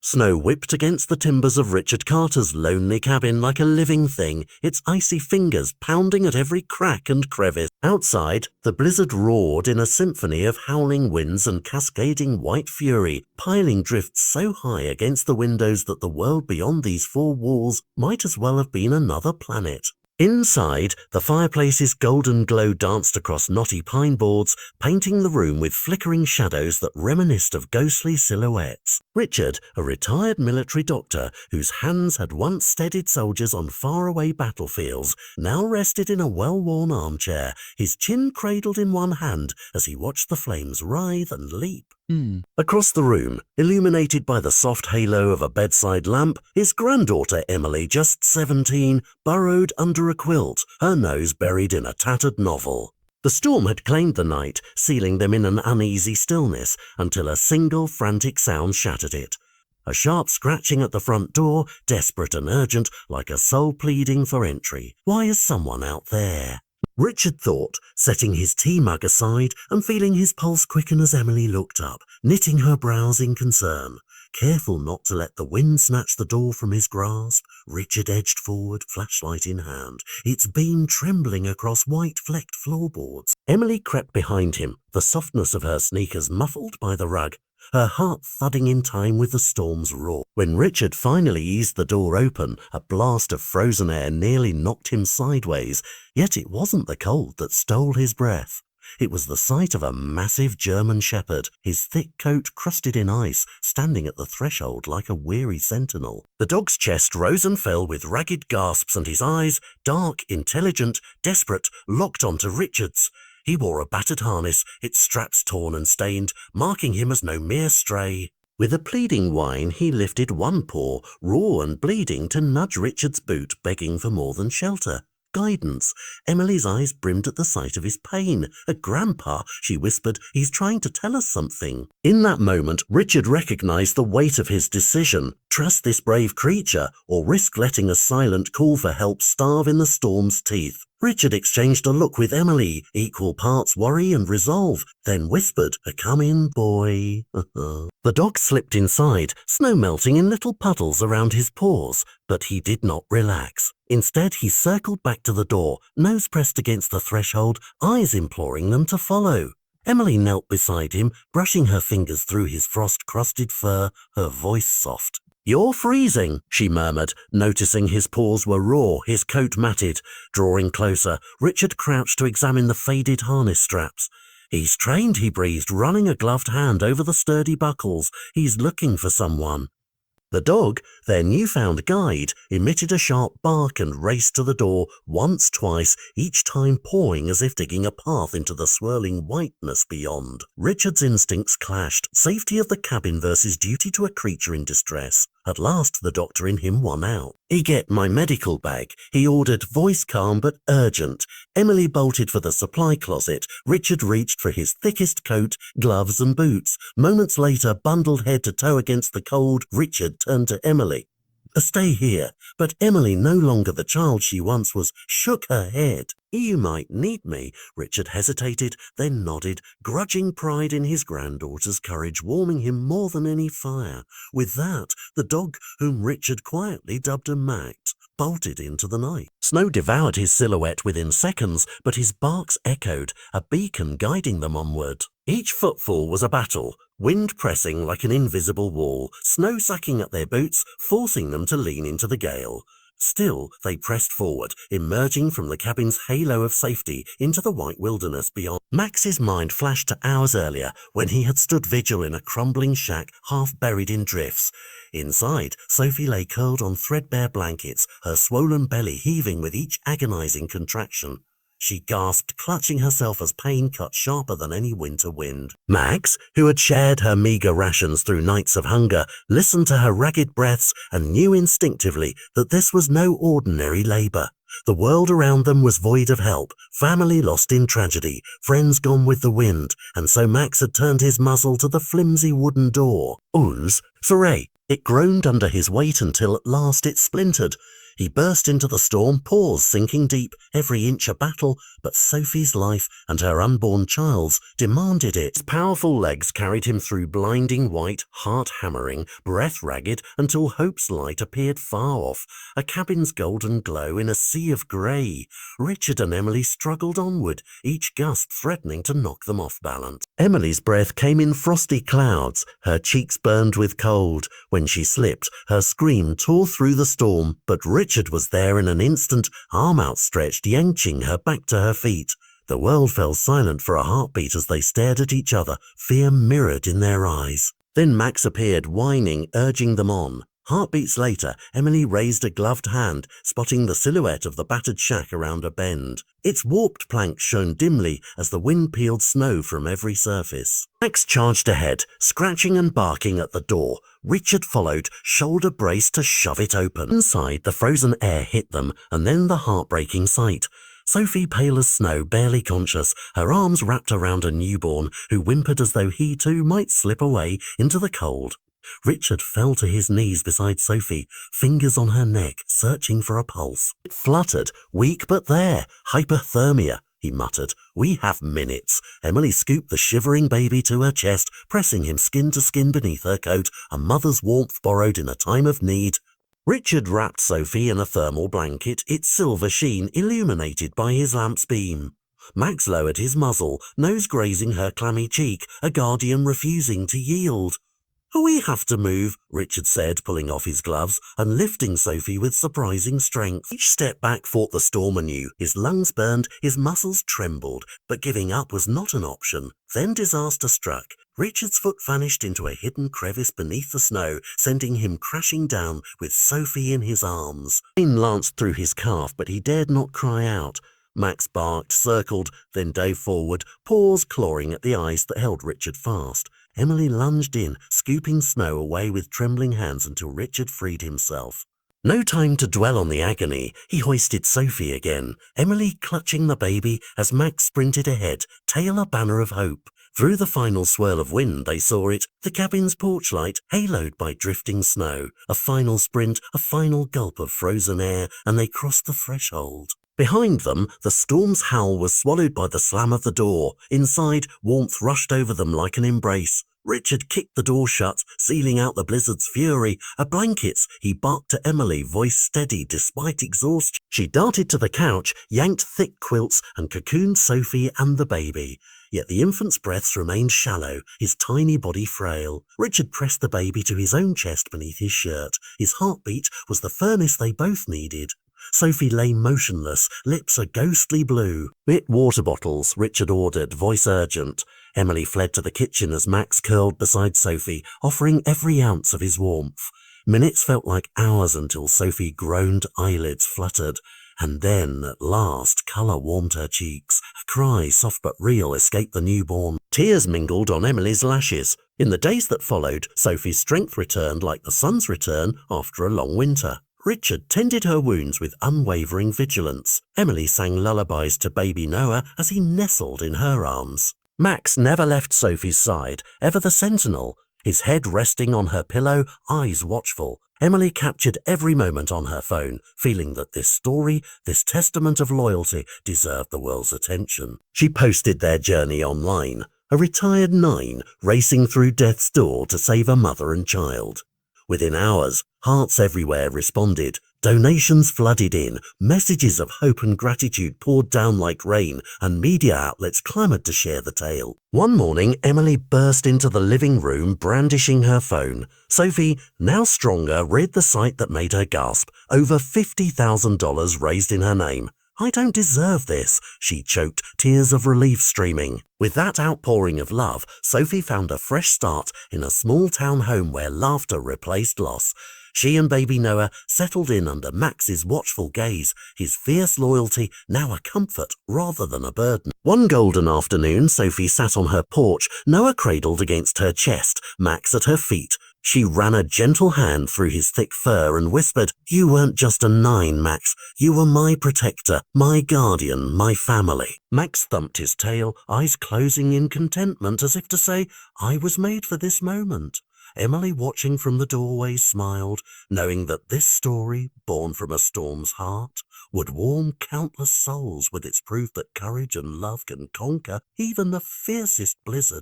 Snow whipped against the timbers of Richard Carter's lonely cabin like a living thing, its icy fingers pounding at every crack and crevice. Outside, the blizzard roared in a symphony of howling winds and cascading white fury, piling drifts so high against the windows that the world beyond these four walls might as well have been another planet. Inside, the fireplace's golden glow danced across knotty pine boards, painting the room with flickering shadows that reminisced of ghostly silhouettes. Richard, a retired military doctor whose hands had once steadied soldiers on faraway battlefields, now rested in a well-worn armchair, his chin cradled in one hand as he watched the flames writhe and leap. Across the room, illuminated by the soft halo of a bedside lamp, his granddaughter Emily, just 17, burrowed under a quilt, her nose buried in a tattered novel. The storm had claimed the night, sealing them in an uneasy stillness, until a single frantic sound shattered it. A sharp scratching at the front door, desperate and urgent, like a soul pleading for entry. Why is someone out there? Richard thought, setting his tea mug aside and feeling his pulse quicken as Emily looked up, knitting her brows in concern. Careful not to let the wind snatch the door from his grasp, Richard edged forward, flashlight in hand, its beam trembling across white-flecked floorboards. Emily crept behind him, the softness of her sneakers muffled by the rug, her heart thudding in time with the storm's roar. When Richard finally eased the door open, a blast of frozen air nearly knocked him sideways, yet it wasn't the cold that stole his breath. It was the sight of a massive German shepherd, his thick coat crusted in ice, standing at the threshold like a weary sentinel. The dog's chest rose and fell with ragged gasps, and his eyes, dark, intelligent, desperate, locked onto Richard's. He wore a battered harness, its straps torn and stained, marking him as no mere stray. With a pleading whine, he lifted one paw, raw and bleeding, to nudge Richard's boot, begging for more than shelter. Guidance. Emily's eyes brimmed at the sight of his pain. "Grandpa," she whispered, "he's trying to tell us something." In that moment, Richard recognized the weight of his decision. Trust this brave creature, or risk letting a silent call for help starve in the storm's teeth. Richard exchanged a look with Emily, equal parts worry and resolve, then whispered, "Come in, boy." The dog slipped inside, snow melting in little puddles around his paws, but he did not relax. Instead, he circled back to the door, nose pressed against the threshold, eyes imploring them to follow. Emily knelt beside him, brushing her fingers through his frost-crusted fur, her voice soft. "You're freezing," she murmured, noticing his paws were raw, his coat matted. Drawing closer, Richard crouched to examine the faded harness straps. "He's trained," he breathed, running a gloved hand over the sturdy buckles. "He's looking for someone." The dog, their newfound guide, emitted a sharp bark and raced to the door, once, twice, each time pawing as if digging a path into the swirling whiteness beyond. Richard's instincts clashed, safety of the cabin versus duty to a creature in distress. At last, the doctor in him won out. "Get my medical bag," he ordered, voice calm but urgent. Emily bolted for the supply closet. Richard reached for his thickest coat, gloves and boots. Moments later, bundled head to toe against the cold, Richard turned to Emily. "Stay here." But Emily, no longer the child she once was, shook her head. "You might need me." Richard hesitated, then nodded, grudging pride in his granddaughter's courage warming him more than any fire. With that, the dog, whom Richard quietly dubbed a Max, bolted into the night. Snow devoured his silhouette within seconds, but his barks echoed, a beacon guiding them onward. Each footfall was a battle, wind pressing like an invisible wall, snow sucking at their boots, forcing them to lean into the gale. Still, they pressed forward, emerging from the cabin's halo of safety into the white wilderness beyond. Max's mind flashed to hours earlier, when he had stood vigil in a crumbling shack half buried in drifts. Inside, Sophie lay curled on threadbare blankets, her swollen belly heaving with each agonizing contraction. She gasped, clutching herself as pain cut sharper than any winter wind. Max, who had shared her meager rations through nights of hunger, listened to her ragged breaths and knew instinctively that this was no ordinary labor. The world around them was void of help, family lost in tragedy, friends gone with the wind, and so Max had turned his muzzle to the flimsy wooden door. "Uns, Foray!" It groaned under his weight until at last it splintered. He burst into the storm, paws sinking deep, every inch a battle, but Sophie's life and her unborn child's demanded it. His powerful legs carried him through blinding white, heart-hammering, breath-ragged, until hope's light appeared far off, a cabin's golden glow in a sea of grey. Richard and Emily struggled onward, each gust threatening to knock them off balance. Emily's breath came in frosty clouds, her cheeks burned with cold. When she slipped, her scream tore through the storm, but Richard was there in an instant, arm outstretched, yanking her back to her feet. The world fell silent for a heartbeat as they stared at each other, fear mirrored in their eyes. Then Max appeared, whining, urging them on. Heartbeats later, Emily raised a gloved hand, spotting the silhouette of the battered shack around a bend. Its warped planks shone dimly as the wind peeled snow from every surface. Max charged ahead, scratching and barking at the door. Richard followed, shoulder braced to shove it open. Inside, the frozen air hit them, and then the heartbreaking sight. Sophie, pale as snow, barely conscious, her arms wrapped around a newborn, who whimpered as though he too might slip away into the cold. Richard fell to his knees beside Sophie, fingers on her neck, searching for a pulse. It fluttered, weak but there. Hypothermia, he muttered. We have minutes. Emily scooped the shivering baby to her chest, pressing him skin to skin beneath her coat, a mother's warmth borrowed in a time of need. Richard wrapped Sophie in a thermal blanket, its silver sheen illuminated by his lamp's beam. Max lowered his muzzle, nose grazing her clammy cheek, a guardian refusing to yield. We have to move, Richard said, pulling off his gloves and lifting Sophie with surprising strength. Each step back fought the storm anew. His lungs burned, his muscles trembled, but giving up was not an option. Then disaster struck. Richard's foot vanished into a hidden crevice beneath the snow, sending him crashing down with Sophie in his arms. Pain lanced through his calf, but he dared not cry out. Max barked, circled, then dove forward, paws clawing at the ice that held Richard fast. Emily lunged in, scooping snow away with trembling hands until Richard freed himself. No time to dwell on the agony. He hoisted Sophie again, Emily clutching the baby as Max sprinted ahead, tail a banner of hope. Through the final swirl of wind they saw it, the cabin's porch light, haloed by drifting snow. A final sprint, a final gulp of frozen air, and they crossed the threshold. Behind them, the storm's howl was swallowed by the slam of the door. Inside, warmth rushed over them like an embrace. Richard kicked the door shut, sealing out the blizzard's fury. A blankets, he barked to Emily, voice steady despite exhaustion. She darted to the couch, yanked thick quilts, and cocooned Sophie and the baby. Yet the infant's breaths remained shallow, his tiny body frail. Richard pressed the baby to his own chest beneath his shirt. His heartbeat was the furnace they both needed. Sophie lay motionless, lips a ghostly blue. "Bit water bottles," Richard ordered, voice urgent. Emily fled to the kitchen as Max curled beside Sophie, offering every ounce of his warmth. Minutes felt like hours until Sophie groaned, eyelids fluttered. And then, at last, colour warmed her cheeks. A cry, soft but real, escaped the newborn. Tears mingled on Emily's lashes. In the days that followed, Sophie's strength returned like the sun's return after a long winter. Richard tended her wounds with unwavering vigilance. Emily sang lullabies to baby Noah as he nestled in her arms. Max never left Sophie's side, ever the sentinel, his head resting on her pillow, eyes watchful. Emily captured every moment on her phone, feeling that this story, this testament of loyalty, deserved the world's attention. She posted their journey online, a retired 9 racing through death's door to save a mother and child. Within hours, hearts everywhere responded. Donations flooded in, messages of hope and gratitude poured down like rain, and media outlets clamoured to share the tale. One morning, Emily burst into the living room brandishing her phone. Sophie, now stronger, read the sight that made her gasp. Over $50,000 raised in her name. "I don't deserve this," she choked, tears of relief streaming. With that outpouring of love, Sophie found a fresh start in a small town home where laughter replaced loss. She and baby Noah settled in under Max's watchful gaze, his fierce loyalty now a comfort rather than a burden. One golden afternoon, Sophie sat on her porch, Noah cradled against her chest, Max at her feet. She ran a gentle hand through his thick fur and whispered, "You weren't just a 9, Max. You were my protector, my guardian, my family." Max thumped his tail, eyes closing in contentment as if to say, "I was made for this moment." Emily, watching from the doorway, smiled, knowing that this story, born from a storm's heart, would warm countless souls with its proof that courage and love can conquer even the fiercest blizzard.